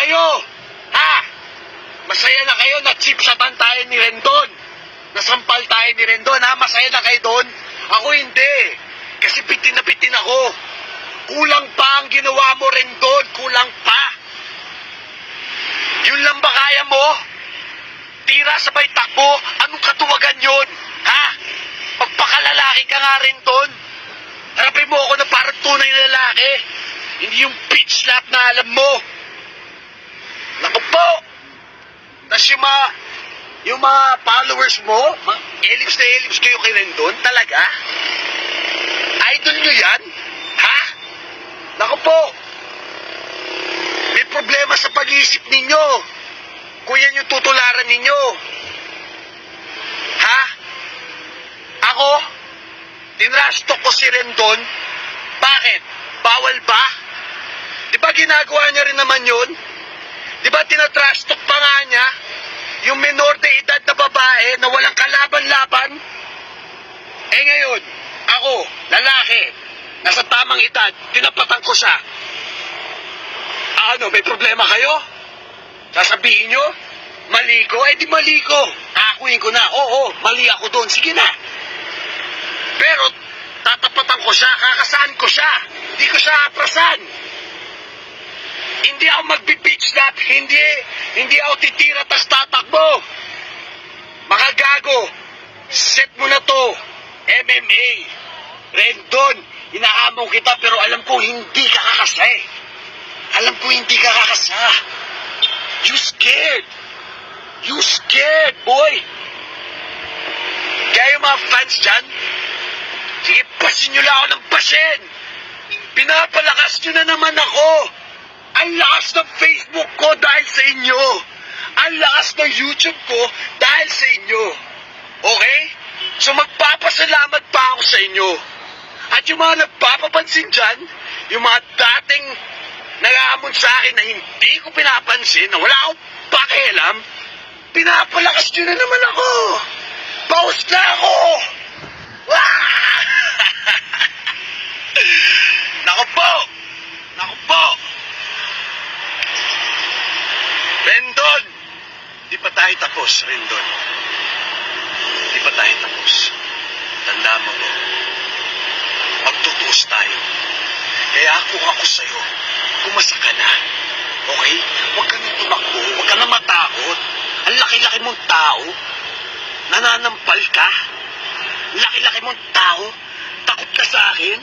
kayo? Ha? Masaya na kayo na chipsatan tayo ni Rendon? Nasampal tayo ni Rendon, ha? Masaya na kayo doon? Ako hindi. Kasi bitin na bitin ako. Kulang pa ang ginawa mo, Rendon. Kulang pa. Yun lang ba kaya mo? Tira sabay takbo. Anong katuwagan yun? Ha? Pagpakalalaki ka nga, Rendon. Harapin mo ako na parang tunay na lalaki. Hindi yung bitch slap na alam mo. Naku po. Tapos yung mga followers mo, elips na elips kayo kay Rendon, talaga? Idol nyo yan? Ha? Naku po. May problema sa pag-iisip ninyo. Kung yan yung tutularan ninyo. Ha? Ako? Tinrastok ko si Rendon. Bakit? Bawal ba? Di ba ginagawa niya rin naman yun? Di ba tinatrastok pa nga niya? Yung minor de edad na babae na walang kalaban-laban? Eh ngayon, ako, lalaki, nasa tamang edad, tinapatan ko siya. Ano, may problema kayo? Sasabihin nyo? Mali ko? Eh di mali ko. Akuin ko na. Oo, mali ako doon. Sige na. Pero, tatapatan ko siya, kakasaan ko siya. Hindi ko siya aprasan. Hindi ako magbi-bitch slap. Hindi ako titira tas tatakbo. Makagago. Set mo na to. MMA. Rendon, inaamaw kita pero alam ko hindi ka kakasa eh. Alam ko hindi ka kakasa. You scared. You scared, boy. Kaya yung mga fans dyan, sige, pasin nyo lang ako ng pasin. Pinapalakas nyo na naman ako. Ang lakas ng Facebook ko dahil sa inyo. Ang lakas ng YouTube ko dahil sa inyo. Okay? So magpapasalamat pa ako sa inyo. At yung mga nagpapapansin dyan, yung mga dating nag-aamon sa akin na hindi ko pinapansin, na wala akong pakialam, pinapalakas nyo na naman ako. Paus na ako. Wah! Naku po. Naku po. Rendon, di pa tayo tapos, Rendon. Di pa tayo tapos. Tandaan mo po, magtutuos tayo. Kaya ako sa'yo, kumasa ka na. Okay? Huwag ka nang tumakbo, huwag ka na matakot. Ang laki-laki mong tao, nananampal ka. Laki-laki mong tao, takot ka sa akin.